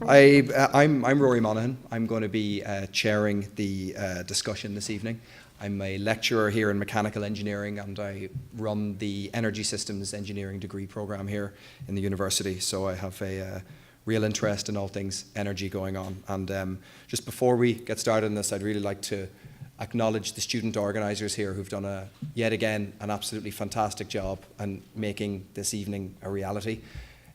I'm Rory Monaghan. I'm going to be chairing the discussion this evening. I'm a lecturer here in mechanical engineering, and I run the energy systems engineering degree program here in the university. So I have a real interest in all things energy going on. And just before we get started on this, I'd really like to acknowledge the student organisers here who've done yet again an absolutely fantastic job in making this evening a reality.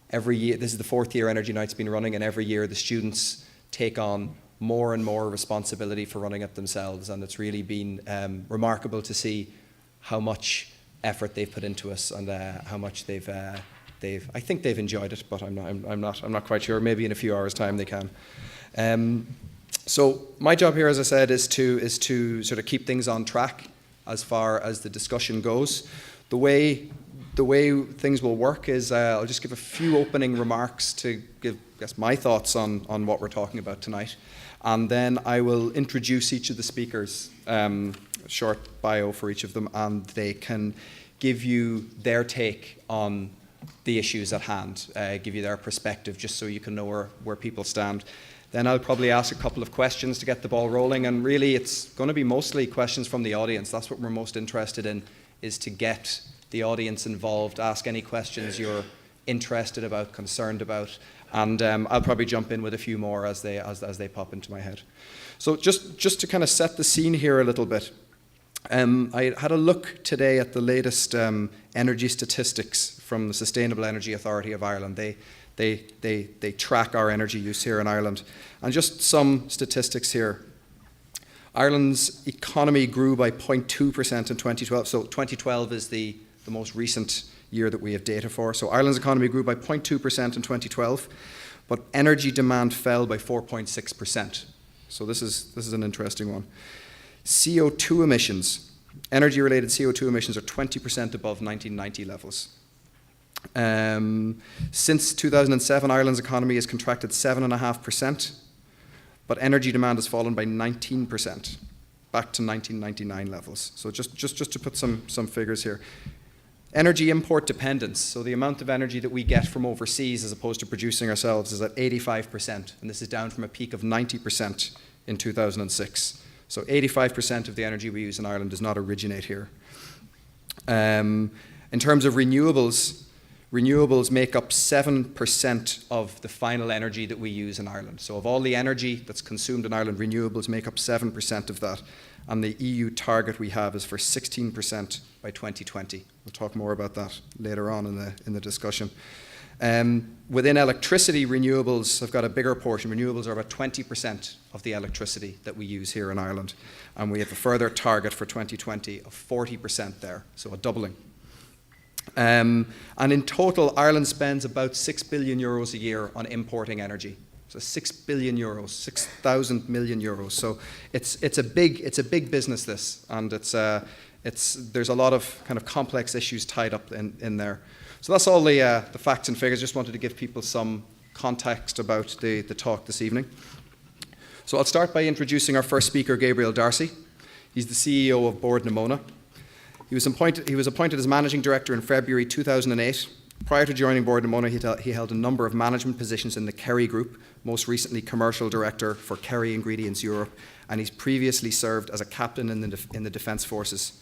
Every year, this is the 4th year Energy Night's been running, and every year the students take on more and more responsibility for running it themselves, and it's really been remarkable to see how much effort they've put into us and how much they've I think they've enjoyed it, but I'm not quite sure. Maybe in a few hours' time they can. So my job here, as I said, is to sort of keep things on track as far as the discussion goes. The way things will work is I'll just give a few opening remarks to give, I guess, my thoughts on what we're talking about tonight. And then I will introduce each of the speakers, a short bio for each of them, and they can give you their take on the issues at hand, give you their perspective, just so you can know where people stand. Then I'll probably ask a couple of questions to get the ball rolling, and really it's going to be mostly questions from the audience. That's what we're most interested in, is to get the audience involved, ask any questions you're interested about, concerned about, and I'll probably jump in with a few more as they pop into my head. So just to kind of set the scene here a little bit, I had a look today at the latest energy statistics from the Sustainable Energy Authority of Ireland. They track our energy use here in Ireland, and just some statistics here. Ireland's economy grew by 0.2% in 2012. So 2012 is the most recent year that we have data for. So Ireland's economy grew by 0.2% in 2012, but energy demand fell by 4.6%. So this is an interesting one. CO2 emissions, energy-related CO2 emissions are 20% above 1990 levels. Since 2007, Ireland's economy has contracted 7.5%, but energy demand has fallen by 19%, back to 1999 levels. So just to put some figures here. Energy import dependence, so the amount of energy that we get from overseas as opposed to producing ourselves, is at 85%, and this is down from a peak of 90% in 2006. So 85% of the energy we use in Ireland does not originate here. In terms of renewables make up 7% of the final energy that we use in Ireland. So of all the energy that's consumed in Ireland, renewables make up 7% of that. And the EU target we have is for 16% by 2020. We'll talk more about that later on in the discussion. Within electricity, renewables have got a bigger portion. Renewables are about 20% of the electricity that we use here in Ireland. And we have a further target for 2020 of 40% there, so a doubling. And in total, Ireland spends about 6 billion euros a year on importing energy. So 6 billion euros, 6,000 million euros. So it's a big business, this, and there's a lot of kind of complex issues tied up in there. So that's all the facts and figures. Just wanted to give people some context about the talk this evening. So I'll start by introducing our first speaker, Gabriel Darcy. He's the CEO of Móna. He was appointed as managing director in February 2008. Prior to joining Móna, he held a number of management positions in the CREWE group, most recently commercial director for CREWE Ingredients Europe, and he's previously served as a captain in the Defence Forces.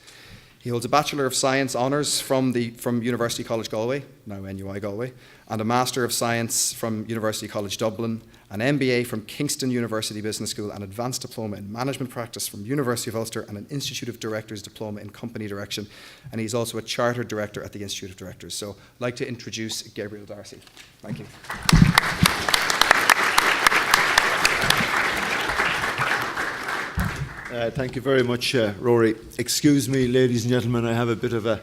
He holds a Bachelor of Science honours from University College Galway, now NUIG Galway, and a Master of Science from University College Dublin, an MBA from Kingston University Business School, an Advanced Diploma in Management Practice from University of Ulster, and an Institute of Directors Diploma in Company Direction. And he's also a Chartered Director at the Institute of Directors. So I'd like to introduce Gabriel Darcy. Thank you. Thank you very much, Rory. Excuse me, ladies and gentlemen, I have a bit of a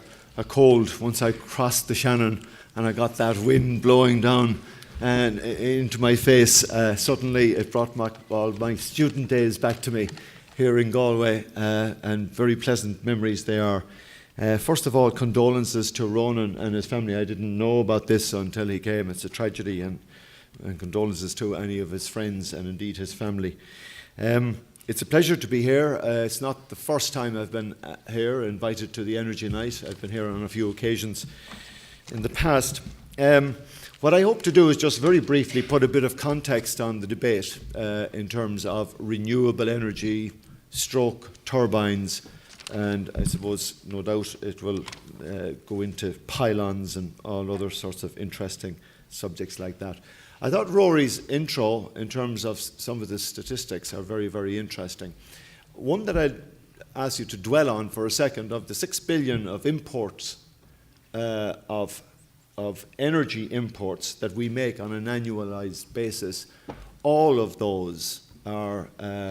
cold. Once I crossed the Shannon and I got that wind blowing down and into my face, suddenly it brought all my student days back to me here in Galway, and very pleasant memories they are. First of all, condolences to Ronan and his family. I didn't know about this until he came. It's a tragedy, and condolences to any of his friends and indeed his family. It's a pleasure to be here. It's not the first time I've been here, invited to the Energy Night. I've been here on a few occasions in the past. What I hope to do is just very briefly put a bit of context on the debate in terms of renewable energy, stroke turbines, and I suppose, no doubt, it will go into pylons and all other sorts of interesting subjects like that. I thought Rory's intro, in terms of some of the statistics, are very, very interesting. One that I'd ask you to dwell on for a second: of the 6 billion of imports of energy imports that we make on an annualized basis, all of those are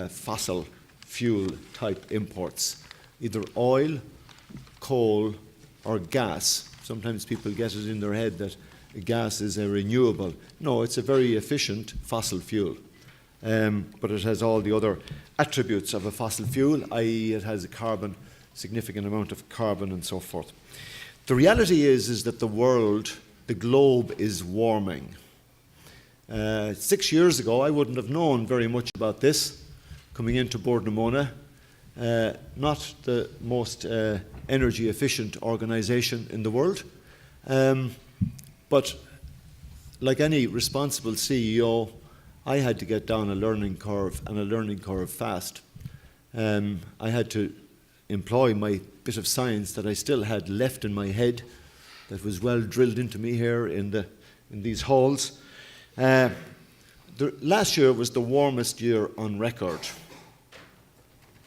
fossil fuel type imports, either oil, coal, or gas. Sometimes people get it in their head that gas is a renewable. No, it's a very efficient fossil fuel, but it has all the other attributes of a fossil fuel, i.e. it has a significant amount of carbon and so forth. The reality is that the world, the globe, is warming. 6 years ago, I wouldn't have known very much about this coming into Móna. Not the most energy efficient organisation in the world, but like any responsible CEO, I had to get down a learning curve, and a learning curve fast. I had to employ my bit of science that I still had left in my head, that was well drilled into me here in these halls. Last year was the warmest year on record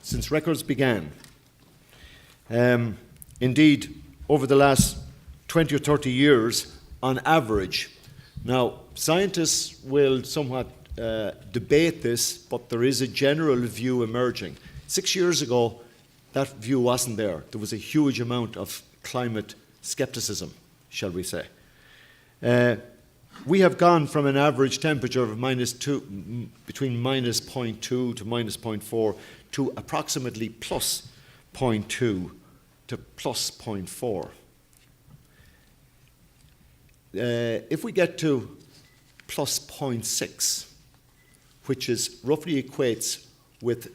since records began. Indeed, over the last 20 or 30 years, on average. Now, scientists will somewhat debate this, but there is a general view emerging. 6 years ago, that view wasn't there. There was a huge amount of climate skepticism, shall we say. We have gone from an average temperature of between minus 0.2 to minus 0.4 to approximately plus 0.2 to plus 0.4. If we get to plus 0.6, which is roughly equates with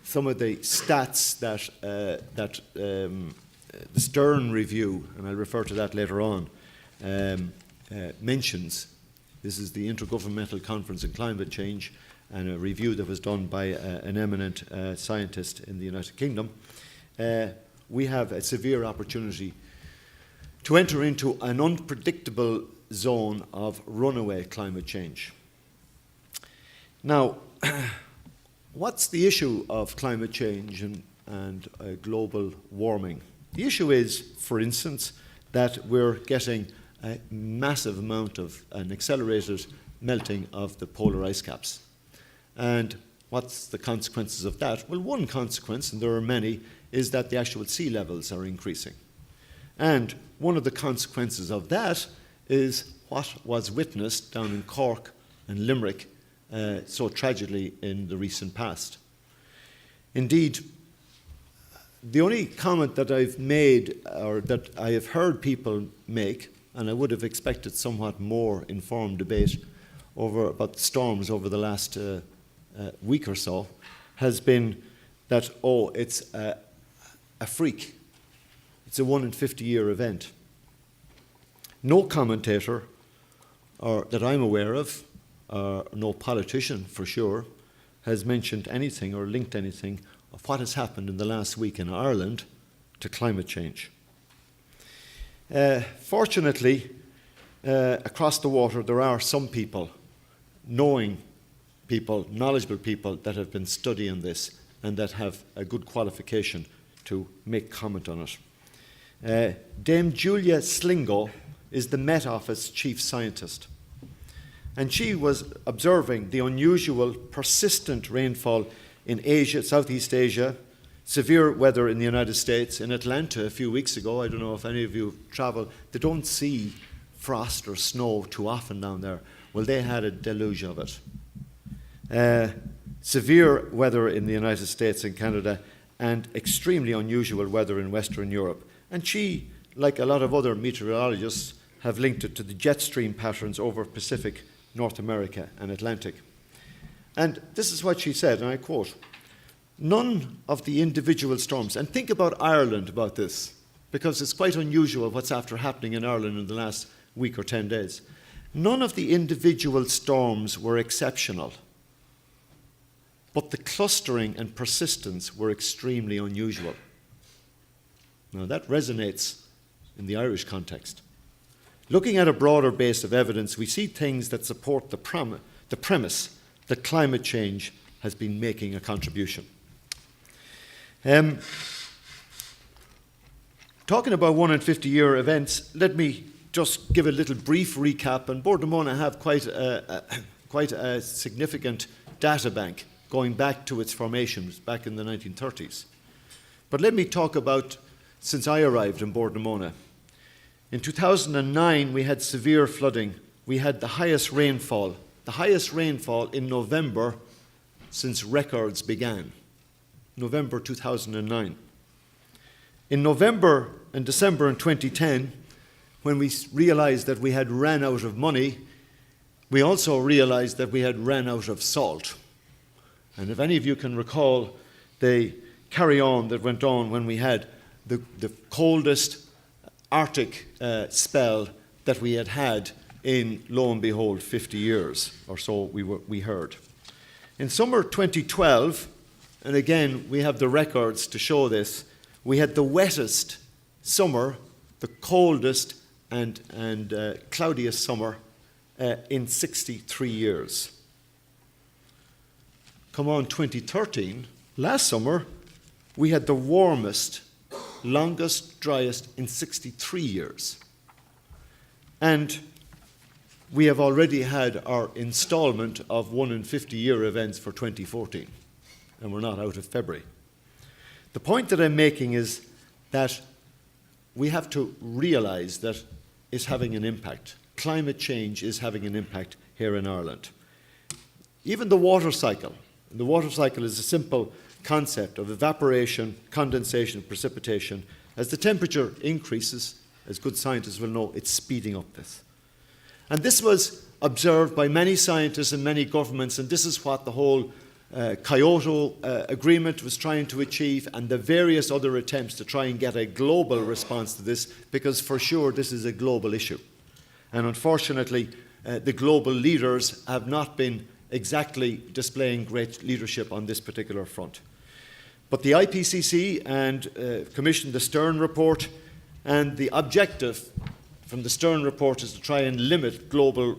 some of the stats that the Stern review, and I'll refer to that later on, mentions. This is the Intergovernmental Conference on Climate Change, and a review that was done by an eminent scientist in the United Kingdom. We have a severe opportunity to enter into an unpredictable zone of runaway climate change. Now, what's the issue of climate change and global warming? The issue is, for instance, that we're getting a massive amount of an accelerated melting of the polar ice caps. And what's the consequences of that? Well, one consequence, and there are many, is that the actual sea levels are increasing. And one of the consequences of that is what was witnessed down in Cork and Limerick so tragically in the recent past. Indeed, the only comment that I've made, or that I have heard people make, and I would have expected somewhat more informed debate about storms over the last week or so, has been that, it's a freak. It's a 1 in 50-year event. No commentator, or that I'm aware of, no politician for sure, has mentioned anything or linked anything of what has happened in the last week in Ireland to climate change. Fortunately, across the water, there are some people, knowledgeable people that have been studying this and that have a good qualification to make comment on it. Dame Julia Slingo is the Met Office chief scientist, and she was observing the unusual, persistent rainfall in Asia, Southeast Asia, severe weather in the United States. In Atlanta a few weeks ago, I don't know if any of you travel, they don't see frost or snow too often down there. Well, they had a deluge of it. Severe weather in the United States and Canada, and extremely unusual weather in Western Europe. And she, like a lot of other meteorologists, have linked it to the jet stream patterns over Pacific, North America and Atlantic. And this is what she said, and I quote, "None of the individual storms," and think about Ireland about this, because it's quite unusual what's after happening in Ireland in the last week or 10 days. None of the individual storms were exceptional, but the clustering and persistence were extremely unusual. Now that resonates in the Irish context. Looking at a broader base of evidence, we see things that support the premise that climate change has been making a contribution. Talking about 1 in 50-year events, let me just give a little brief recap. And Bord na Móna have quite a significant data bank going back to its formations back in the 1930s. But let me talk about since I arrived in Bord na Móna. In 2009, we had severe flooding. We had the highest rainfall in November since records began, November 2009. In November and December in 2010, when we realized that we had ran out of money, we also realized that we had ran out of salt. And if any of you can recall the carry-on that went on when we had the coldest Arctic spell that we had in, lo and behold, 50 years or so we heard. In summer 2012, and again we have the records to show this, we had the wettest summer, the coldest and cloudiest summer in 63 years. Come on, 2013, last summer, we had the warmest, longest, driest in 63 years. And we have already had our installment of 1 in 50-year events for 2014, and we're not out of February. The point that I'm making is that we have to realize that it's having an impact. Climate change is having an impact here in Ireland. Even the water cycle. The water cycle is a simple concept of evaporation, condensation, precipitation. As the temperature increases, as good scientists will know, it's speeding up this. And this was observed by many scientists and many governments, and this is what the whole Kyoto Agreement was trying to achieve, and the various other attempts to try and get a global response to this, because for sure this is a global issue. And unfortunately, the global leaders have not been exactly displaying great leadership on this particular front. But the IPCC commissioned the Stern report, and the objective from the Stern report is to try and limit global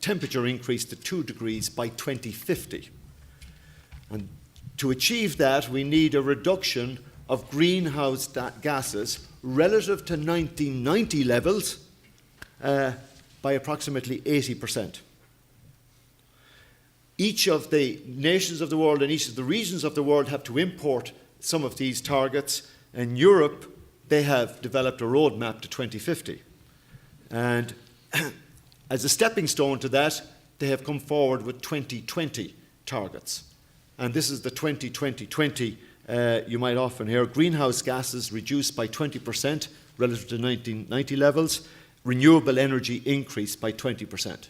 temperature increase to 2 degrees by 2050. And to achieve that, we need a reduction of greenhouse gases relative to 1990 levels by approximately 80%. Each of the nations of the world and each of the regions of the world have to import some of these targets. In Europe, they have developed a roadmap to 2050. And as a stepping stone to that, they have come forward with 2020 targets. And this is the 2020. You might often hear greenhouse gases reduced by 20% relative to 1990 levels, renewable energy increased by 20%.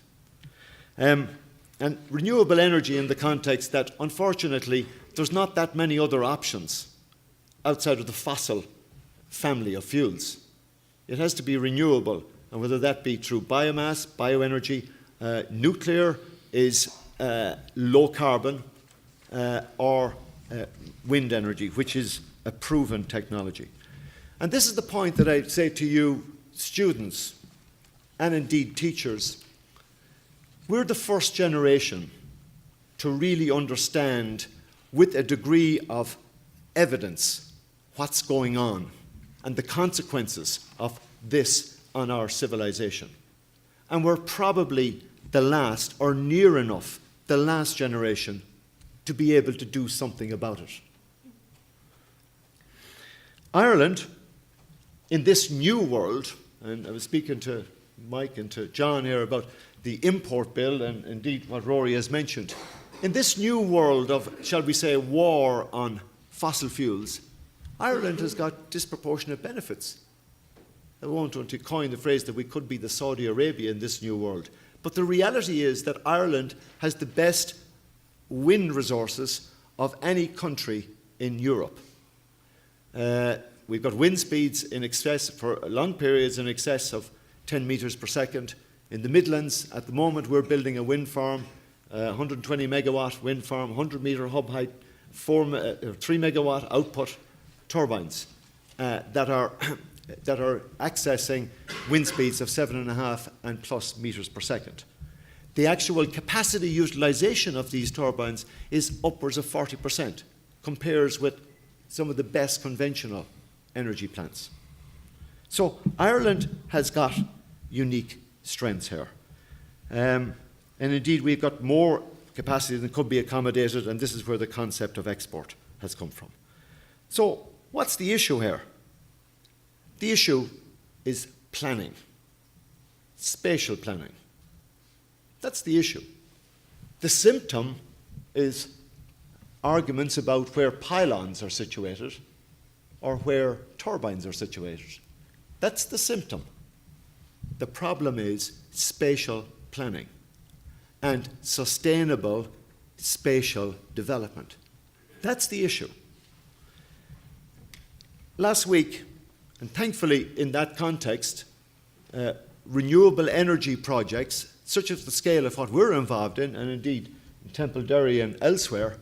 And renewable energy in the context that, unfortunately, there's not that many other options outside of the fossil family of fuels. It has to be renewable, and whether that be through biomass, bioenergy, nuclear is low carbon, or wind energy, which is a proven technology. And this is the point that I say to you, students, and indeed teachers. We're the first generation to really understand with a degree of evidence what's going on and the consequences of this on our civilization. And we're probably the last, or near enough, the last generation to be able to do something about it. Ireland, in this new world, and I was speaking to Mike and to John here about the import bill and indeed what Rory has mentioned. In this new world of, shall we say, war on fossil fuels, Ireland has got disproportionate benefits. I won't want to coin the phrase that we could be the Saudi Arabia in this new world. But the reality is that Ireland has the best wind resources of any country in Europe. We've got wind speeds in excess, for long periods, in excess of 10 metres per second. In the Midlands, at the moment, we're building a wind farm, 120 megawatt wind farm, 100 metre hub height, 3 megawatt output turbines that are accessing wind speeds of 7.5 and plus metres per second. The actual capacity utilisation of these turbines is upwards of 40%, compares with some of the best conventional energy plants. So Ireland has got unique strengths here. And indeed, we've got more capacity than could be accommodated, and this is where the concept of export has come from. So what's the issue here? The issue is planning, spatial planning. That's the issue. The symptom is arguments about where pylons are situated or where turbines are situated. That's the symptom. The problem is spatial planning and sustainable spatial development. That's the issue. Last week, and thankfully in that context, renewable energy projects, such as the scale of what we're involved in, and indeed in Templederry and elsewhere,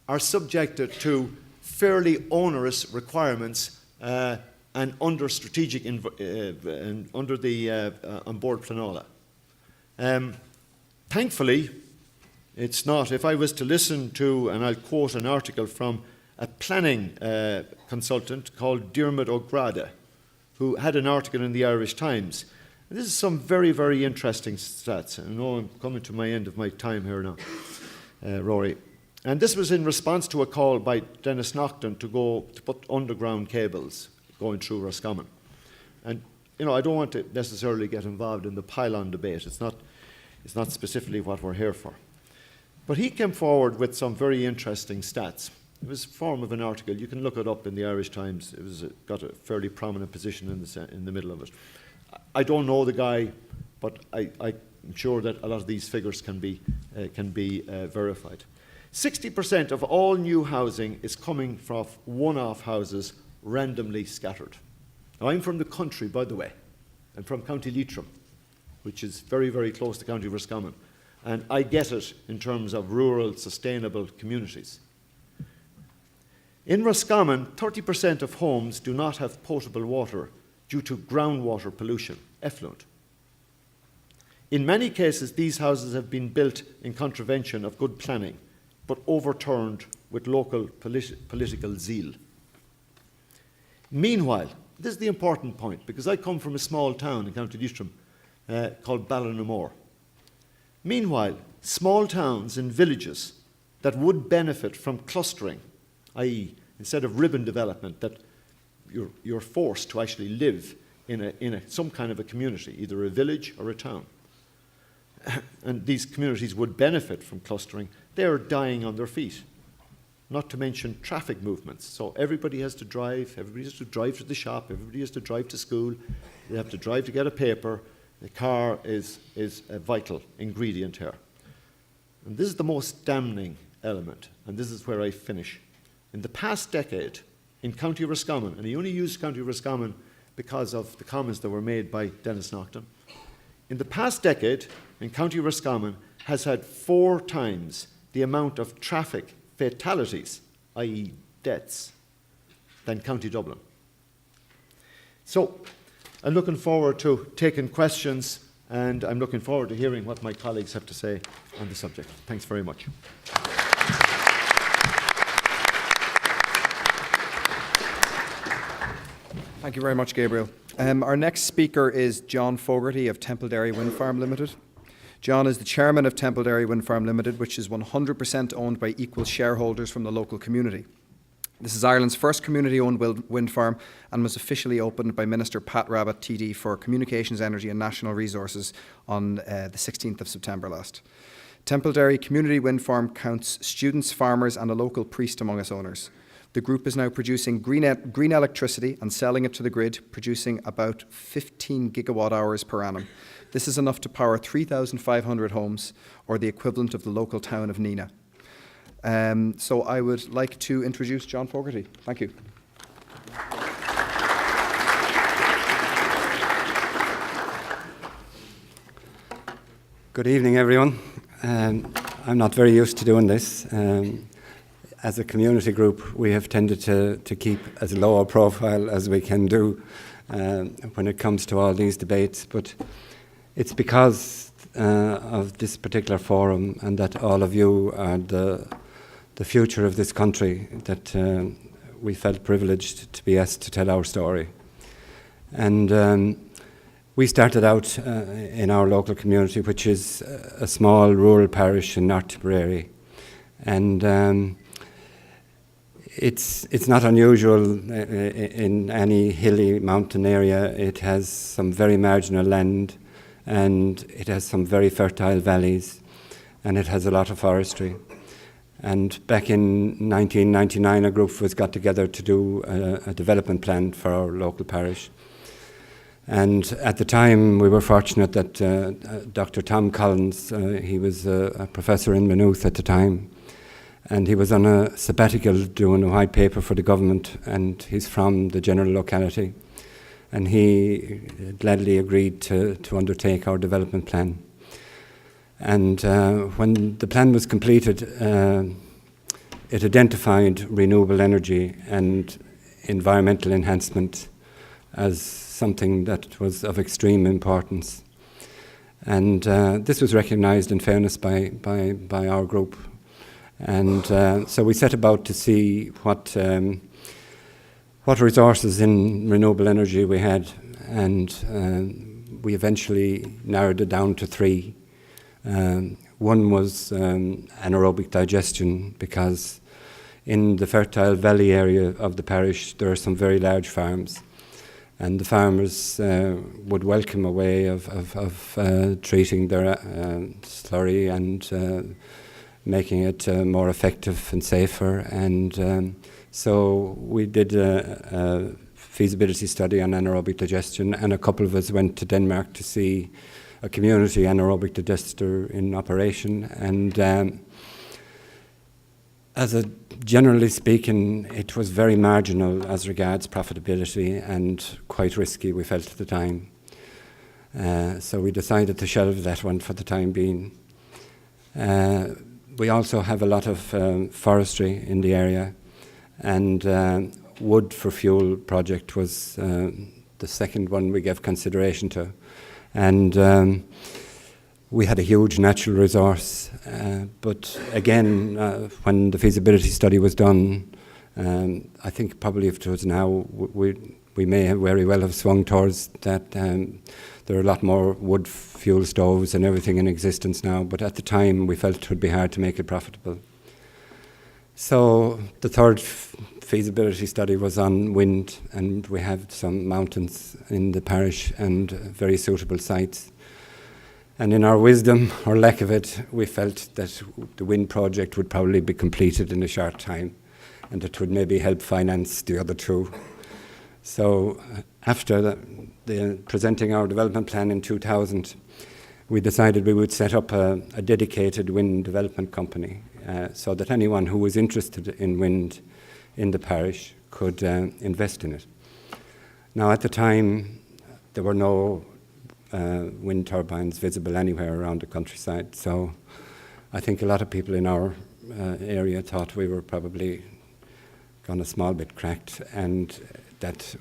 are subjected to fairly onerous requirements and under strategic and under the on board Planola. Thankfully, it's not. If I was to listen to, and I'll quote an article from a planning consultant called Diarmuid O'Grada, who had an article in the Irish Times. And this is some very, very interesting stats. I know I'm coming to my end of my time here now, Rory. And this was in response to a call by Dennis Naughton to put underground cables going through Roscommon. And, you know, I don't want to necessarily get involved in the pylon debate. It's not specifically what we're here for. But he came forward with some very interesting stats. It was a form of an article. You can look it up in the Irish Times. It was got a fairly prominent position in the middle of it. I don't know the guy, but I'm sure that a lot of these figures can be verified. 60% of all new housing is coming from one-off houses randomly scattered. Now, I'm from the country, by the way. I'm from County Leitrim, which is very, very close to County Roscommon. And I get it in terms of rural, sustainable communities. In Roscommon, 30% of homes do not have potable water due to groundwater pollution, effluent. In many cases, these houses have been built in contravention of good planning, but overturned with local political zeal. Meanwhile, this is the important point, because I come from a small town in County Leitrim called Ballinamore. Meanwhile, small towns and villages that would benefit from clustering, i.e., instead of ribbon development, that you're forced to actually live in some kind of a community, either a village or a town. And these communities would benefit from clustering. They're dying on their feet, not to mention traffic movements. So everybody has to drive to the shop, everybody has to drive to school, they have to drive to get a paper. The car is a vital ingredient here. And this is the most damning element, and this is where I finish. In the past decade, in County Roscommon, and I only use County Roscommon because of the comments that were made by Dennis Naughton, in the past decade, in County Roscommon has had 4 times the amount of traffic fatalities, i.e. deaths, than County Dublin. So I'm looking forward to taking questions, and I'm looking forward to hearing what my colleagues have to say on the subject. Thanks very much. Thank you very much, Gabriel. Our next speaker is John Fogarty of Templederry Windfarm Limited. John is the chairman of Templederry Windfarm Limited, which is 100% owned by equal shareholders from the local community. This is Ireland's first community-owned wind farm and was officially opened by Minister Pat Rabbitte, TD, for Communications, Energy and National Resources on the 16th of September last. Templederry Community Wind Farm counts students, farmers and a local priest among its owners. The group is now producing green electricity and selling it to the grid, producing about 15 gigawatt hours per annum. This is enough to power 3,500 homes, or the equivalent of the local town of Nina. So I would like to introduce John Fogarty. Thank you. Good evening, everyone. I'm not very used to doing this. As a community group, we have tended to keep as low a profile as we can do when it comes to all these debates, but it's because of this particular forum and that all of you are the future of this country that we felt privileged to be asked to tell our story. And we started out in our local community, which is a small rural parish in North Tipperary. And it's not unusual in any hilly mountain area. It has some very marginal land, and it has some very fertile valleys, and it has a lot of forestry. And back in 1999, a group of us got together to do a development plan for our local parish. And at the time, we were fortunate that Dr. Tom Collins, he was a professor in Maynooth at the time, and he was on a sabbatical doing a white paper for the government, and he's from the general locality. And he gladly agreed to undertake our development plan. And when the plan was completed, it identified renewable energy and environmental enhancement as something that was of extreme importance. And this was recognised in fairness by our group. And so we set about to see what resources in renewable energy we had, and we eventually narrowed it down to three. One was anaerobic digestion, because in the fertile valley area of the parish there are some very large farms, and the farmers would welcome a way of treating their slurry and making it more effective and safer. And so we did a feasibility study on anaerobic digestion, and a couple of us went to Denmark to see a community anaerobic digester in operation. And generally speaking, it was very marginal as regards profitability and quite risky, we felt at the time. So we decided to shelve that one for the time being. We also have a lot of forestry in the area, and wood for fuel project was the second one we gave consideration to. And we had a huge natural resource, but again, when the feasibility study was done, I think probably if it was now, we may very well have swung towards that. There are a lot more wood fuel stoves and everything in existence now, but at the time we felt it would be hard to make it profitable. So the third feasibility study was on wind, and we have some mountains in the parish and very suitable sites. And in our wisdom, or lack of it, we felt that the wind project would probably be completed in a short time, and it would maybe help finance the other two. So after presenting our development plan in 2000, we decided we would set up a dedicated wind development company, so that anyone who was interested in wind in the parish could invest in it. Now, at the time, there were no wind turbines visible anywhere around the countryside, so I think a lot of people in our area thought we were probably gone a small bit cracked, and that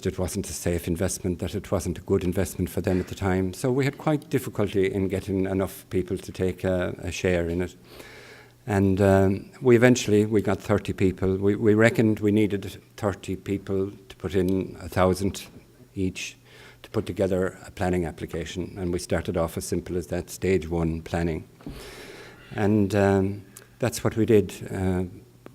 it wasn't a safe investment, that it wasn't a good investment for them at the time. So we had quite difficulty in getting enough people to take a share in it. And we got 30 people. We reckoned we needed 30 people to put in 1,000 each to put together a planning application. And we started off as simple as that, stage one planning. And that's what we did.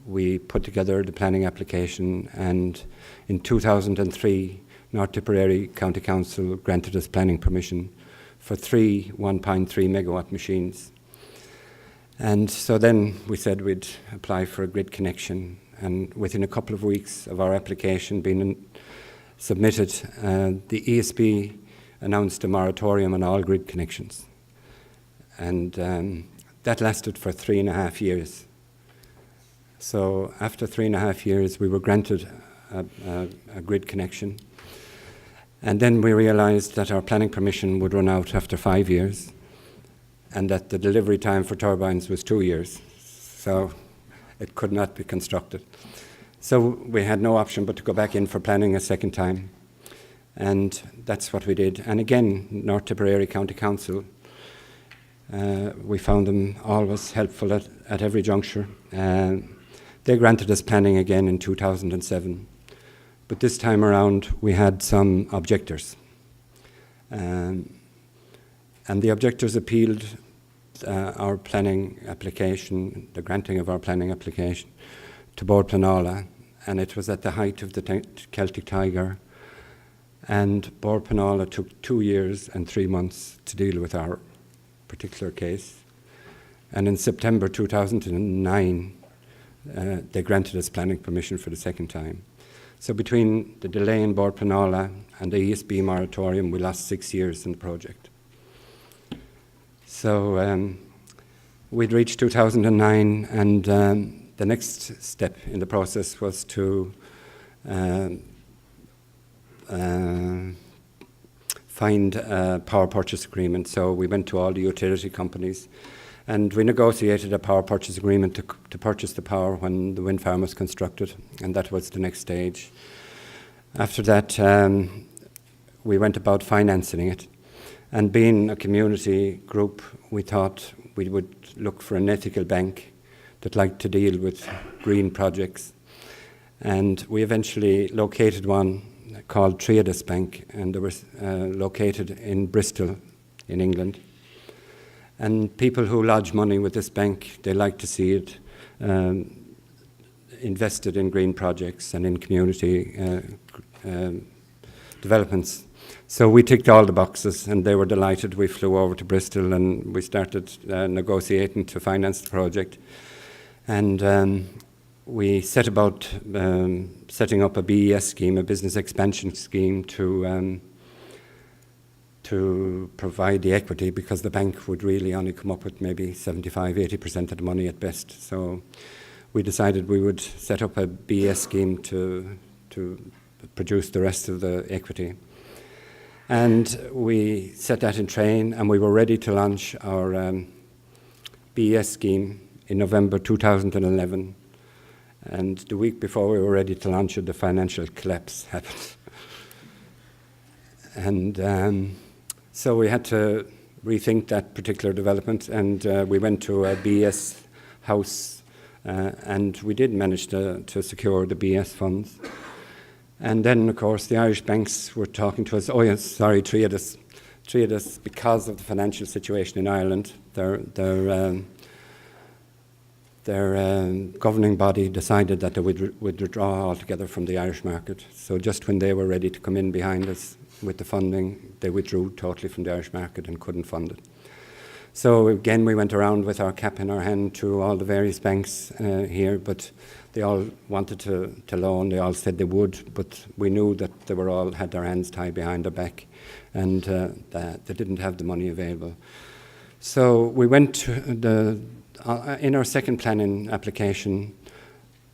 We put together the planning application, and in 2003, North Tipperary County Council granted us planning permission for 3 1.3 megawatt machines. And so then we said we'd apply for a grid connection, and within a couple of weeks of our application being submitted, the ESB announced a moratorium on all grid connections. And that lasted for 3.5 years. So after 3.5 years, we were granted a grid connection. And then we realised that our planning permission would run out after 5 years, and that the delivery time for turbines was 2 years. So it could not be constructed. So we had no option but to go back in for planning a second time. And that's what we did. And again, North Tipperary County Council, we found them always helpful at every juncture. They granted us planning again in 2007. But this time around, we had some objectors. And the objectors appealed our planning application, the granting of our planning application, to Bord Pleanála, and it was at the height of the Celtic Tiger. And Bord Pleanála took 2 years and 3 months to deal with our particular case. And in September 2009, they granted us planning permission for the second time. So between the delay in Bord Pleanála and the ESB moratorium, we lost 6 years in the project. So we'd reached 2009, and the next step in the process was to find a power purchase agreement. So we went to all the utility companies, and we negotiated a power purchase agreement to purchase the power when the wind farm was constructed, and that was the next stage. After that, we went about financing it. And being a community group, we thought we would look for an ethical bank that liked to deal with green projects. And we eventually located one called Triodos Bank, and they were located in Bristol, in England. And people who lodge money with this bank, they like to see it invested in green projects and in community developments. So we ticked all the boxes, and they were delighted. We flew over to Bristol, and we started negotiating to finance the project. And we set about setting up a BES scheme, a business expansion scheme, to provide the equity, because the bank would really only come up with maybe 75-80% of the money at best. So we decided we would set up a BES scheme to produce the rest of the equity. And we set that in train, and we were ready to launch our BES scheme in November 2011. And the week before we were ready to launch it, the financial collapse happened. And so we had to rethink that particular development, and we went to a BES house, and we did manage to secure the BES funds. And then, of course, the Irish banks were talking to us. Oh, yes, sorry, Triodos, because of the financial situation in Ireland, their governing body decided that they would withdraw altogether from the Irish market. So just when they were ready to come in behind us with the funding, they withdrew totally from the Irish market and couldn't fund it. So again, we went around with our cap in our hand to all the various banks here, but they all wanted to loan. They all said they would, but we knew that they were all had their hands tied behind their back, and that they didn't have the money available. So we went to in our second planning application,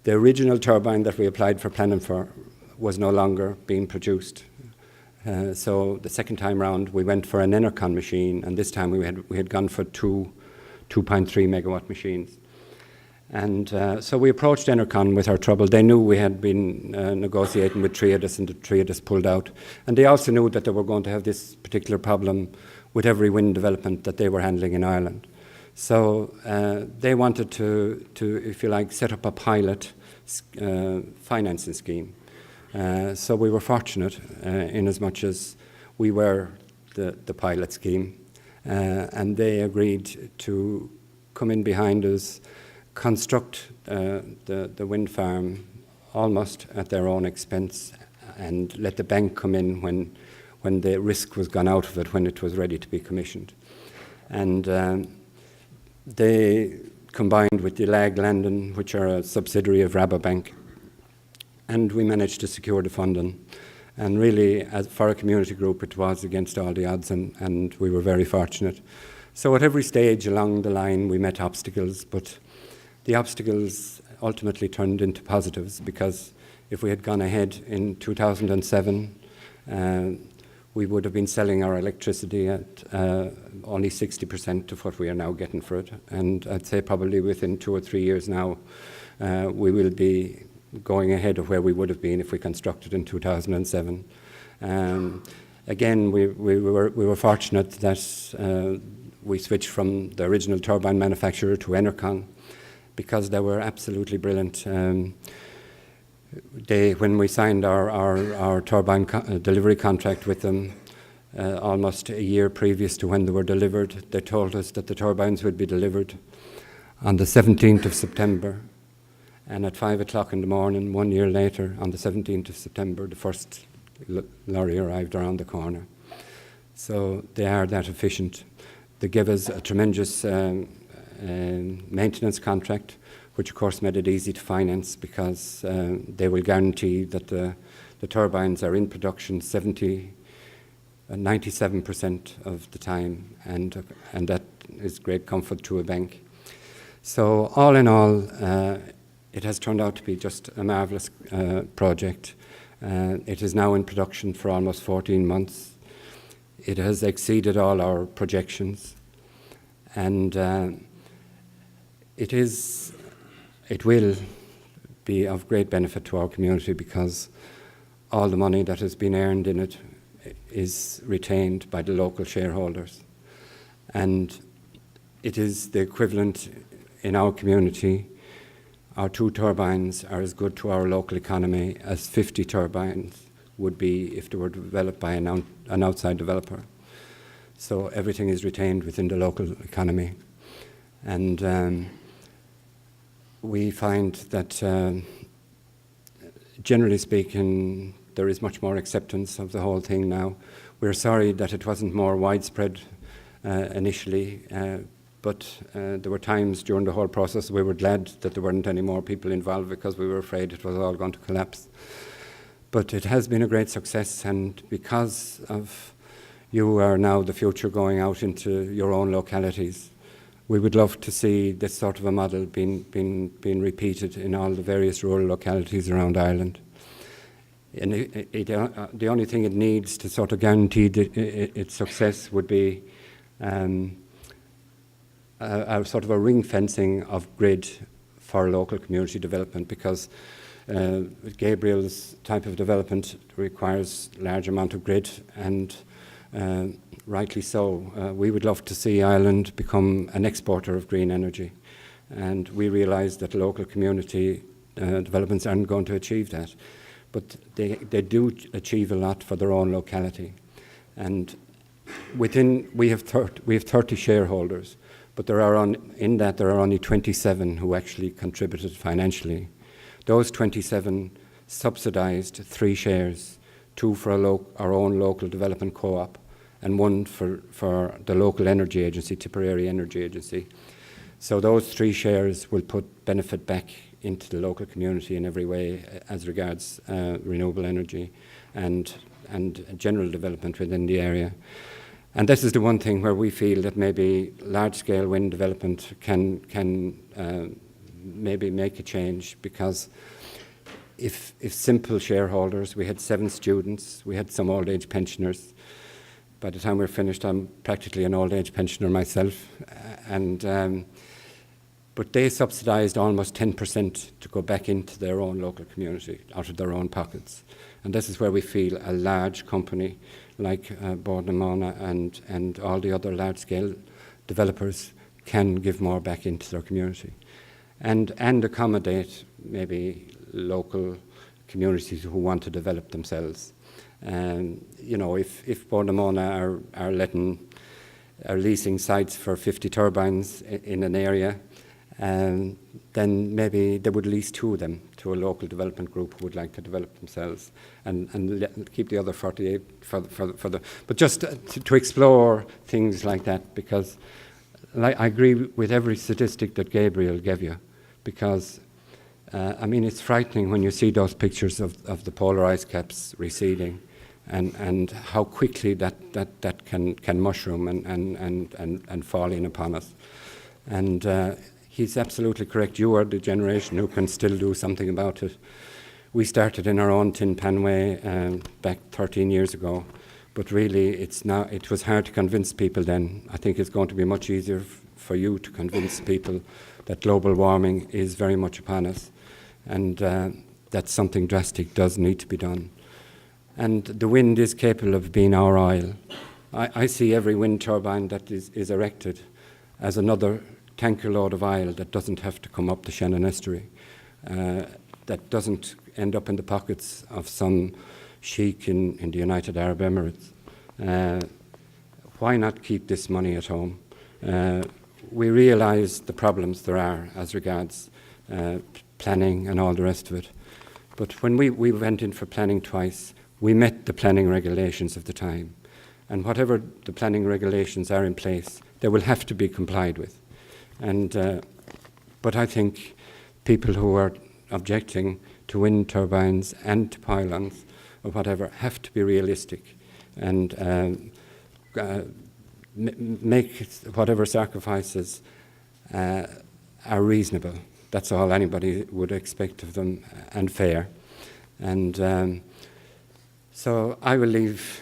the original turbine that we applied for planning for was no longer being produced. So the second time round, we went for an Enercon machine, and this time we had gone for 2.3 megawatt machines. And so we approached Enercon with our trouble. They knew we had been negotiating with Triodos, and the Triodos pulled out. And they also knew that they were going to have this particular problem with every wind development that they were handling in Ireland. So they wanted to, if you like, set up a pilot financing scheme. So we were fortunate in as much as we were the pilot scheme, and they agreed to come in behind us, construct the wind farm almost at their own expense, and let the bank come in when the risk was gone out of it, when it was ready to be commissioned. And they combined with the Lag Landon, which are a subsidiary of Rabobank, and we managed to secure the funding. And really, for a community group, it was against all the odds, and we were very fortunate. So at every stage along the line, we met obstacles, but the obstacles ultimately turned into positives, because if we had gone ahead in 2007, we would have been selling our electricity at only 60% of what we are now getting for it. And I'd say probably within 2 or 3 years now, we will be going ahead of where we would have been if we constructed in 2007. Again, we were fortunate that we switched from the original turbine manufacturer to Enercon, because they were absolutely brilliant. When we signed our turbine delivery contract with them, almost a year previous to when they were delivered, they told us that the turbines would be delivered on the 17th of September. And at 5 o'clock in the morning, 1 year later, on the 17th of September, the first lorry arrived around the corner. So they are that efficient. They give us a tremendous maintenance contract, which of course made it easy to finance, because they will guarantee that the turbines are in production 97% of the time, and that is great comfort to a bank. So all in all, it has turned out to be just a marvellous project. It is now in production for almost 14 months. It has exceeded all our projections, and it will be of great benefit to our community, because all the money that has been earned in it is retained by the local shareholders. And it is the equivalent in our community. Our 2 turbines are as good to our local economy as 50 turbines would be if they were developed by an outside developer. So everything is retained within the local economy. And we find that, generally speaking, there is much more acceptance of the whole thing now. We're sorry that it wasn't more widespread initially, but there were times during the whole process we were glad that there weren't any more people involved, because we were afraid it was all going to collapse. But it has been a great success, and because of you are now the future going out into your own localities, we would love to see this sort of a model being repeated in all the various rural localities around Ireland. And the only thing it needs to sort of guarantee its success would be a sort of a ring fencing of grid for local community development, because Gabriel's type of development requires large amount of grid, and rightly so. We would love to see Ireland become an exporter of green energy, and we realise that local community developments aren't going to achieve that, but they do achieve a lot for their own locality. And we have 30 shareholders, but there are only 27 who actually contributed financially. Those 27 subsidised 3 shares, 2 for our own local development co-op, and 1 for the local energy agency, Tipperary Energy Agency. So those 3 shares will put benefit back into the local community in every way as regards renewable energy and general development within the area. And this is the one thing where we feel that maybe large-scale wind development can maybe make a change, because if simple shareholders, we had 7 students, we had some old age pensioners. By the time we're finished, I'm practically an old age pensioner myself, but they subsidised almost 10% to go back into their own local community, out of their own pockets. And this is where we feel a large company like Móna and all the other large-scale developers can give more back into their community, and accommodate maybe local communities who want to develop themselves. If Móna are leasing sites for 50 turbines in an area, then maybe they would lease 2 of them to a local development group who would like to develop themselves, and keep the other 48 for the. But just to explore things like that, because I agree with every statistic that Gabriel gave you, because it's frightening when you see those pictures of the polar ice caps receding, and how quickly that can mushroom and fall in upon us. And he's absolutely correct. You are the generation who can still do something about it. We started in our own tin pan way back 13 years ago, But really, it was hard to convince people then. I think it's going to be much easier for you to convince people that global warming is very much upon us, and that something drastic does need to be done. And the wind is capable of being our oil. I see every wind turbine that is erected as another tanker load of oil that doesn't have to come up the Shannon Estuary, that doesn't end up in the pockets of some sheikh in the United Arab Emirates. Why not keep this money at home? We realise the problems there are as regards planning and all the rest of it. But when we went in for planning twice, we met the planning regulations of the time. And whatever the planning regulations are in place, they will have to be complied with. And but I think people who are objecting to wind turbines and to pylons or whatever have to be realistic and make whatever sacrifices are reasonable. That's all anybody would expect of them, and fair. And so I will leave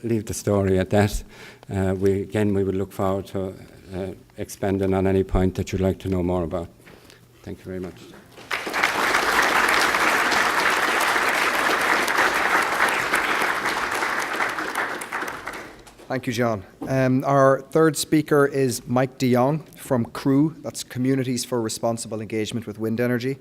the story at that. We would look forward to expanding on any point that you'd like to know more about. Thank you very much. Thank you, John. Our third speaker is Mike de Jong from CREWE, that's Communities for Responsible Engagement with Wind Energy.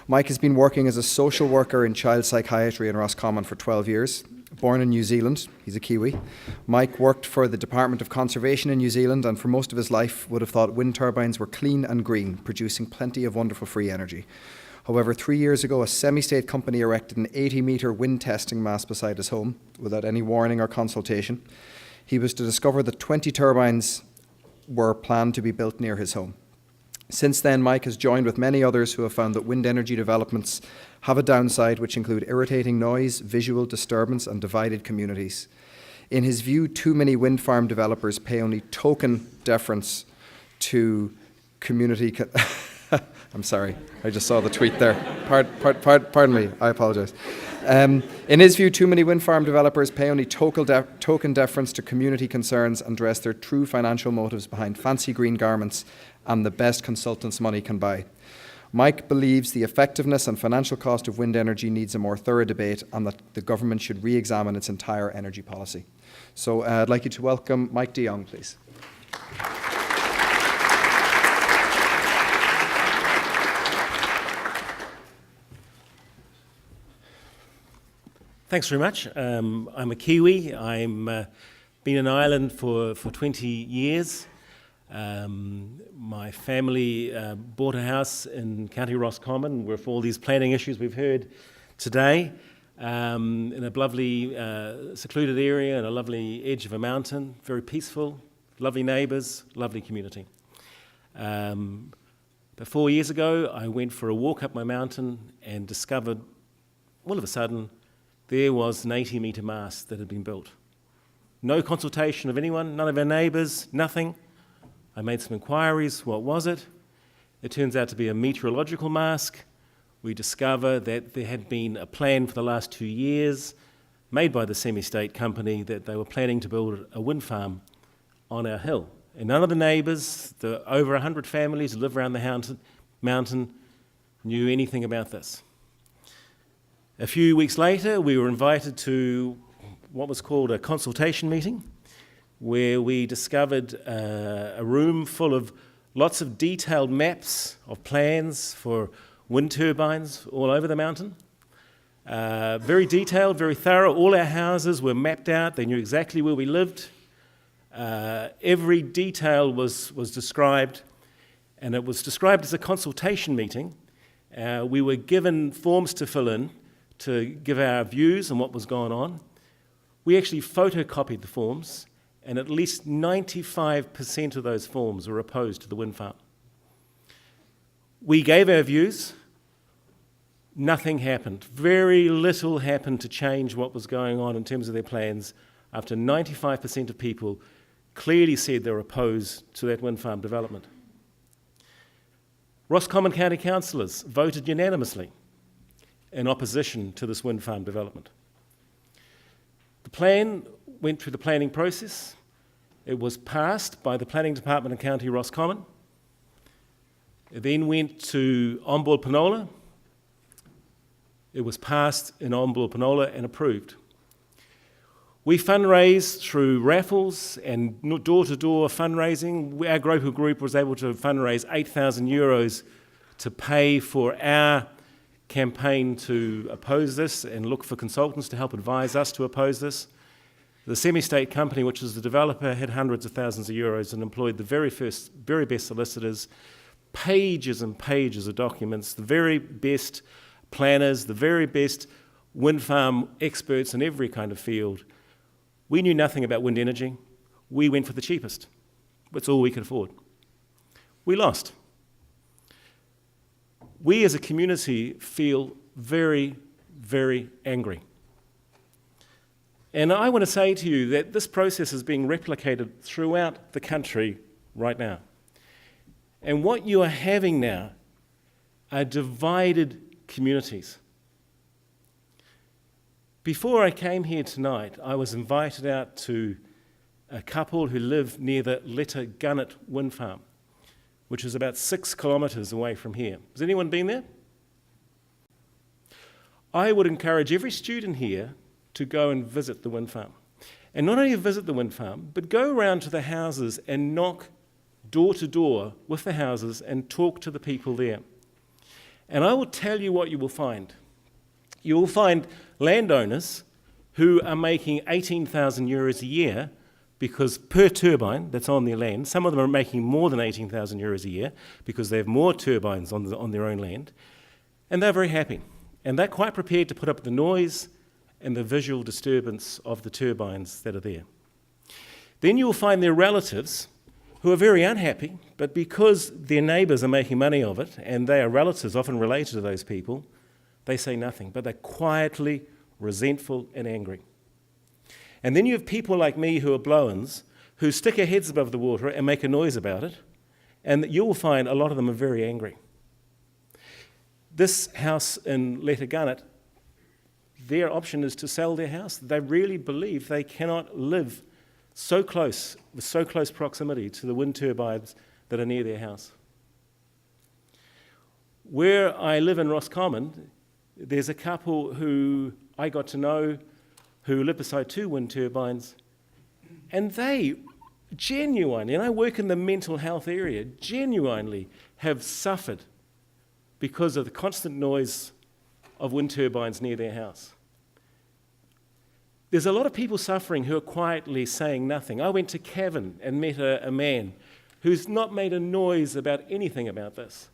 Mike has been working as a social worker in child psychiatry in Roscommon for 12 years. Born in New Zealand, he's a Kiwi. Mike worked for the Department of Conservation in New Zealand, and for most of his life would have thought wind turbines were clean and green, producing plenty of wonderful free energy. However, 3 years ago, a semi-state company erected an 80-metre wind testing mast beside his home without any warning or consultation. He was to discover that 20 turbines were planned to be built near his home. Since then, Mike has joined with many others who have found that wind energy developments have a downside, which include irritating noise, visual disturbance, and divided communities. In his view, too many wind farm developers pay only token deference to community... I'm sorry, I just saw the tweet there. Pardon me, I apologise. In his view, too many wind farm developers pay only token deference to community concerns and dress their true financial motives behind fancy green garments and the best consultants money can buy. Mike believes the effectiveness and financial cost of wind energy needs a more thorough debate and that the government should re-examine its entire energy policy. So I'd like you to welcome Mike de Jong, please. Thanks very much. I'm a Kiwi. I'm been in Ireland for 20 years. My family bought a house in County Roscommon with all these planning issues we've heard today, in a lovely secluded area and a lovely edge of a mountain, very peaceful, lovely neighbours, lovely community. But 4 years ago, I went for a walk up my mountain and discovered, all of a sudden, there was an 80-metre mast that had been built. No consultation of anyone, none of our neighbours, nothing. I made some inquiries. What was it? It turns out to be a meteorological mast. We discover that there had been a plan for the last 2 years made by the semi-state company that they were planning to build a wind farm on our hill. And none of the neighbours, the over 100 families who live around the mountain, knew anything about this. A few weeks later, we were invited to what was called a consultation meeting, where we discovered a room full of lots of detailed maps of plans for wind turbines all over the mountain. Very detailed, very thorough. All our houses were mapped out. They knew exactly where we lived. Every detail was described, and it was described as a consultation meeting. We were given forms to fill in to give our views on what was going on. We actually photocopied the forms, and at least 95% of those forms were opposed to the wind farm. We gave our views. Nothing happened. Very little happened to change what was going on in terms of their plans after 95% of people clearly said they were opposed to that wind farm development. Roscommon County councillors voted unanimously in opposition to this wind farm development. The plan went through the planning process. It was passed by the Planning Department in County Roscommon. It then went to Ombord Penola. It was passed in Ombord Penola and approved. We fundraised through raffles and door-to-door fundraising. Our group was able to fundraise €8,000 to pay for our campaign to oppose this and look for consultants to help advise us to oppose this. The semi-state company, which is the developer, had hundreds of thousands of euros and employed the very best solicitors, pages and pages of documents, the very best planners, the very best wind farm experts in every kind of field. We knew nothing about wind energy. We went for the cheapest. That's all we could afford. We lost. We as a community feel very, very angry. And I want to say to you that this process is being replicated throughout the country right now. And what you are having now are divided communities. Before I came here tonight, I was invited out to a couple who live near the Lettergunnet wind farm, which is about 6 kilometres away from here. Has anyone been there? I would encourage every student here to go and visit the wind farm. And not only visit the wind farm, but go around to the houses and knock door to door with the houses and talk to the people there. And I will tell you what you will find. You will find landowners who are making €18,000 a year because per turbine that's on their land, some of them are making more than €18,000 a year because they have more turbines on their own land, and they're very happy. And they're quite prepared to put up with the noise and the visual disturbance of the turbines that are there. Then you will find their relatives who are very unhappy, but because their neighbours are making money of it, and they are relatives often related to those people, they say nothing, but they're quietly resentful and angry. And then you have people like me who are blow-ins, who stick their heads above the water and make a noise about it, and you will find a lot of them are very angry. This house in Lettergunnet, their option is to sell their house. They really believe they cannot live so close, with so close proximity to the wind turbines that are near their house. Where I live in Roscommon, there's a couple who I got to know who live beside 2 wind turbines, and they genuinely, and I work in the mental health area, genuinely have suffered because of the constant noise of wind turbines near their house. There's a lot of people suffering who are quietly saying nothing. I went to Cavan and met a man who's not made a noise about anything about this.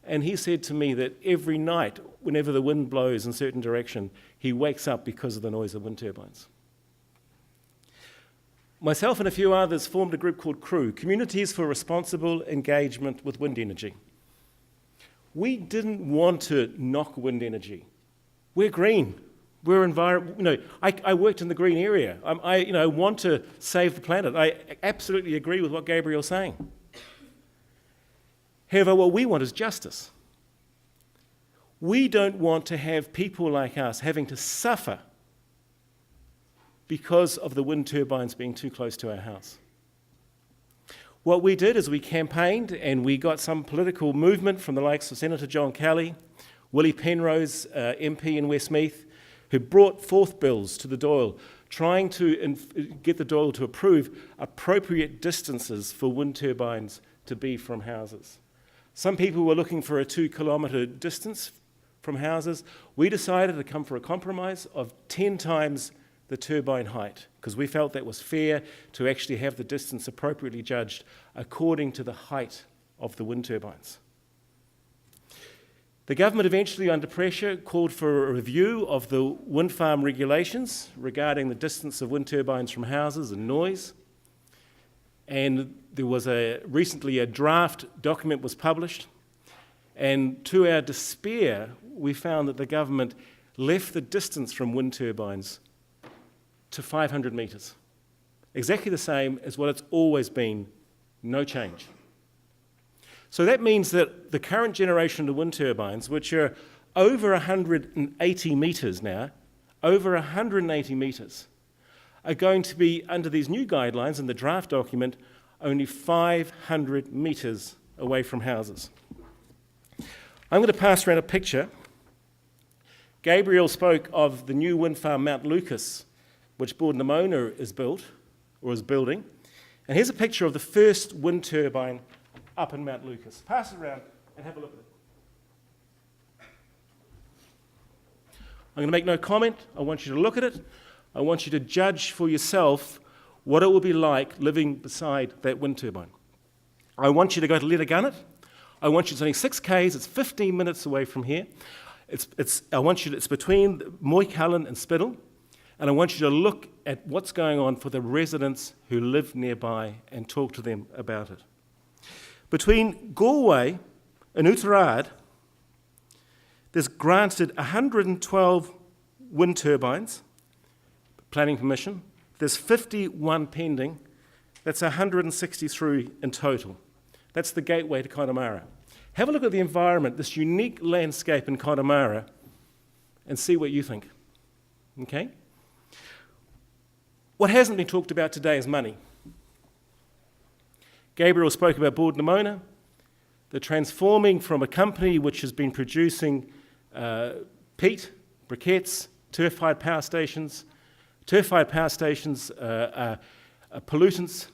And he said to me that every night, whenever the wind blows in a certain direction, he wakes up because of the noise of wind turbines. Myself and a few others formed a group called CREWE, Communities for Responsible Engagement with Wind Energy. We didn't want to knock wind energy. We're green. We're I worked in the green area. I want to save the planet. I absolutely agree with what Gabriel's saying. However, what we want is justice. We don't want to have people like us having to suffer because of the wind turbines being too close to our house. What we did is we campaigned and we got some political movement from the likes of Senator John Kelly, Willie Penrose, MP in Westmeath, who brought forth bills to the Dáil, trying to get the Dáil to approve appropriate distances for wind turbines to be from houses. Some people were looking for a 2-kilometre distance from houses. We decided to come for a compromise of 10 times the turbine height, because we felt that was fair to actually have the distance appropriately judged according to the height of the wind turbines. The government eventually, under pressure, called for a review of the wind farm regulations regarding the distance of wind turbines from houses and noise. And there was recently a draft document was published. And to our despair, we found that the government left the distance from wind turbines to 500 metres. Exactly the same as what it's always been, no change. So that means that the current generation of wind turbines, which are over 180 metres now, over 180 metres, are going to be, under these new guidelines in the draft document, only 500 metres away from houses. I'm going to pass around a picture. Gabriel spoke of the new wind farm Mount Lucas, which Móna is building. And here's a picture of the first wind turbine up in Mount Lucas. Pass it around and have a look at it. I'm going to make no comment. I want you to look at it. I want you to judge for yourself what it will be like living beside that wind turbine. I want you to go to Lettergunnet. I want you, it's only 6 k's, it's 15 minutes away from here. It's between Moycullen and Spiddle, and I want you to look at what's going on for the residents who live nearby and talk to them about it. Between Galway and Uachtarard, there's granted 112 wind turbines, planning permission. There's 51 pending. That's 163 in total. That's the gateway to Connemara. Have a look at the environment, this unique landscape in Connemara, and see what you think. Okay? What hasn't been talked about today is money. Gabriel spoke about Móna. They're transforming from a company which has been producing peat, briquettes, turf-fired power stations. Turf-fired power stations are pollutants.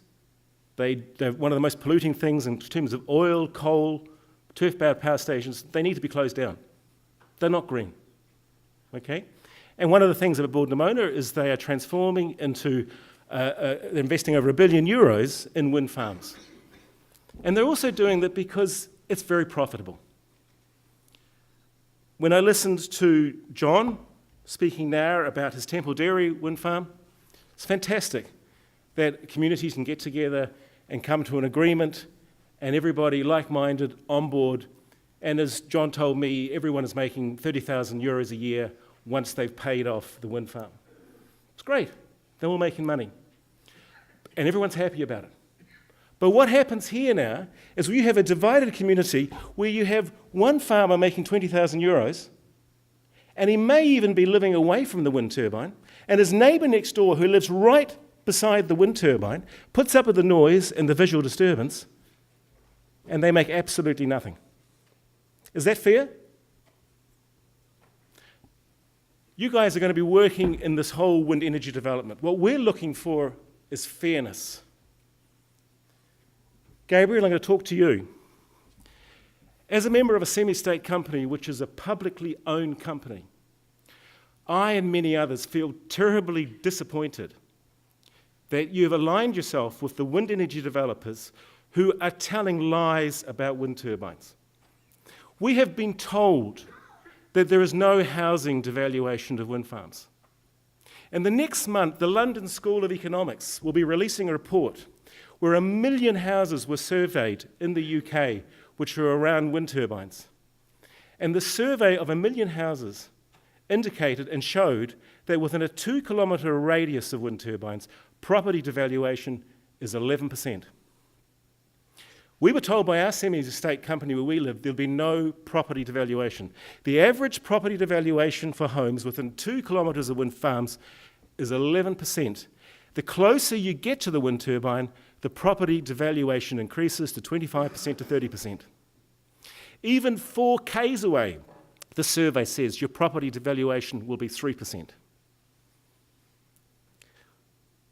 They're one of the most polluting things in terms of oil, coal, turf-fired power stations. They need to be closed down. They're not green. Okay? And one of the things about Móna is they are transforming into investing over €1 billion in wind farms. And they're also doing that because it's very profitable. When I listened to John speaking now about his Templederry wind farm, it's fantastic that communities can get together and come to an agreement and everybody like-minded on board. And as John told me, everyone is making €30,000 a year once they've paid off the wind farm. It's great. They're all making money. And everyone's happy about it. But what happens here now is you have a divided community where you have one farmer making €20,000, and he may even be living away from the wind turbine, and his neighbour next door, who lives right beside the wind turbine, puts up with the noise and the visual disturbance, and they make absolutely nothing. Is that fair? You guys are going to be working in this whole wind energy development. What we're looking for is fairness. Gabriel, I'm going to talk to you. As a member of a semi-state company, which is a publicly owned company, I and many others feel terribly disappointed that you've aligned yourself with the wind energy developers who are telling lies about wind turbines. We have been told that there is no housing devaluation of wind farms. And the next month, the London School of Economics will be releasing a report where 1 million houses were surveyed in the UK which are around wind turbines. And the survey of 1 million houses indicated and showed that within a 2-kilometre radius of wind turbines, property devaluation is 11%. We were told by our semi-state company where we live there'll be no property devaluation. The average property devaluation for homes within 2 kilometres of wind farms is 11%. The closer you get to the wind turbine, the property devaluation increases to 25% to 30%. Even 4 k's away, the survey says your property devaluation will be 3%.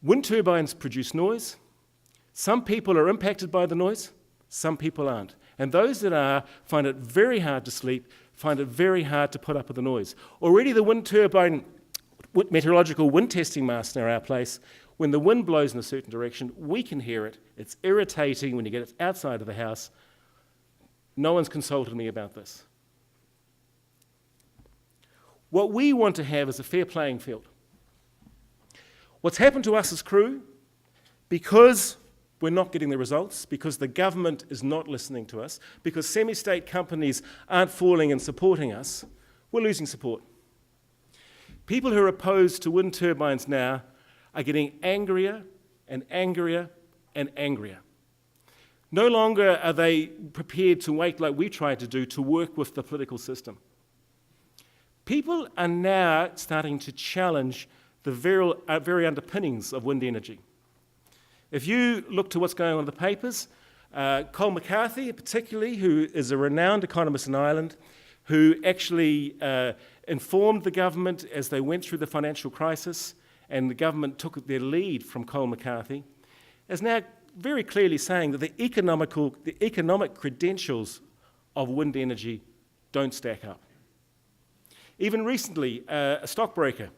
Wind turbines produce noise. Some people are impacted by the noise, some people aren't. And those that are find it very hard to sleep, find it very hard to put up with the noise. Already the wind turbine meteorological wind testing mast in our place, when the wind blows in a certain direction, we can hear it. It's irritating when you get it outside of the house. No one's consulted me about this. What we want to have is a fair playing field. What's happened to us as CREWE, because we're not getting the results, because the government is not listening to us, because semi-state companies aren't falling and supporting us, we're losing support. People who are opposed to wind turbines now are getting angrier and angrier and angrier. No longer are they prepared to wait like we tried to do to work with the political system. People are now starting to challenge the very underpinnings of wind energy. If you look to what's going on in the papers, Cole McCarthy particularly, who is a renowned economist in Ireland, who actually informed the government as they went through the financial crisis, and the government took their lead from Cole McCarthy, is now very clearly saying that the economic credentials of wind energy don't stack up. Even recently, a stockbroker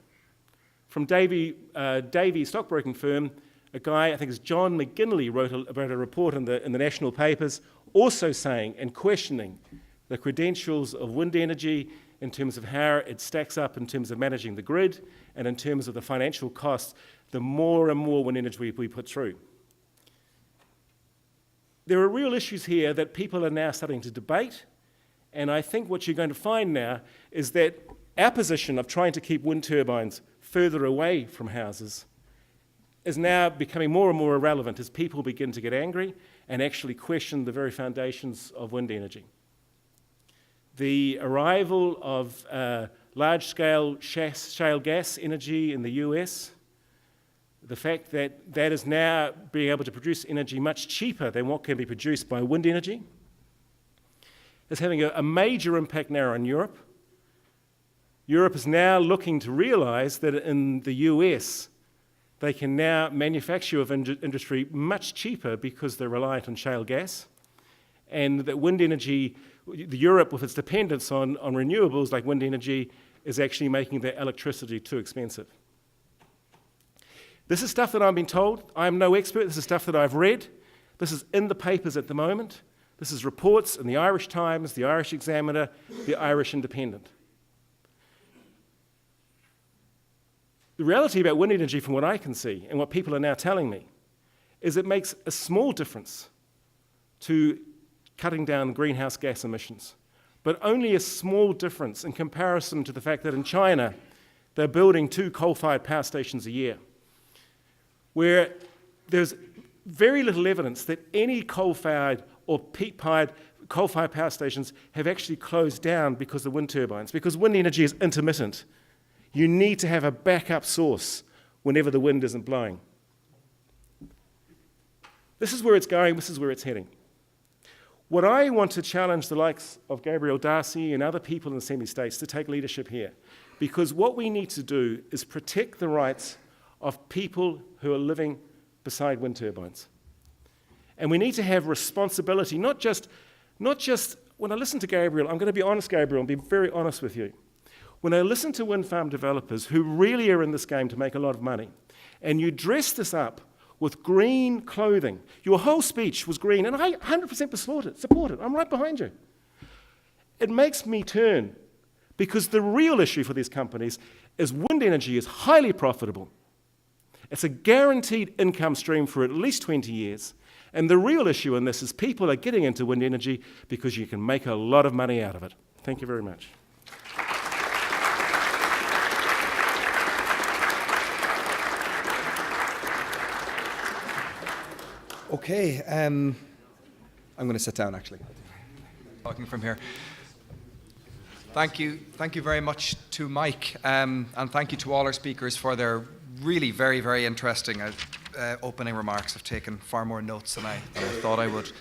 from Davy stockbroking firm, a guy, I think it's John McGinley, wrote a report in the national papers, also saying and questioning the credentials of wind energy in terms of how it stacks up in terms of managing the grid and in terms of the financial costs, the more and more wind energy we put through. There are real issues here that people are now starting to debate, and I think what you're going to find now is that our position of trying to keep wind turbines further away from houses is now becoming more and more irrelevant as people begin to get angry and actually question the very foundations of wind energy. The arrival of large-scale shale gas energy in the US, the fact that that is now being able to produce energy much cheaper than what can be produced by wind energy, is having a major impact now on Europe. Europe is now looking to realise that in the US, they can now manufacture industry much cheaper because they're reliant on shale gas, and that wind energy, Europe with its dependence on renewables like wind energy, is actually making their electricity too expensive. This is stuff that I've been told. I'm no expert. This is stuff that I've read. This is in the papers at the moment. This is reports in the Irish Times, the Irish Examiner, the Irish Independent. The reality about wind energy, from what I can see, and what people are now telling me, is it makes a small difference to cutting down greenhouse gas emissions, but only a small difference in comparison to the fact that in China, they're building 2 coal-fired power stations a year, where there's very little evidence that any coal-fired or peat-fired coal-fired power stations have actually closed down because of wind turbines, because wind energy is intermittent. You need to have a backup source whenever the wind isn't blowing. This is where it's going, this is where it's heading. What I want to challenge the likes of Gabriel Darcy and other people in the semi-states to take leadership here, because what we need to do is protect the rights of people who are living beside wind turbines. And we need to have responsibility, not just when I listen to Gabriel, I'm going to be honest, Gabriel, and be very honest with you. When I listen to wind farm developers who really are in this game to make a lot of money, and you dress this up with green clothing, your whole speech was green, and I 100% support it. I'm right behind you. It makes me turn, because the real issue for these companies is wind energy is highly profitable. It's a guaranteed income stream for at least 20 years. And the real issue in this is people are getting into wind energy because you can make a lot of money out of it. Thank you very much. Okay, I'm going to sit down actually. Talking from here. Thank you very much to Mike, and thank you to all our speakers for their really very, very interesting opening remarks. I've taken far more notes than I thought I would.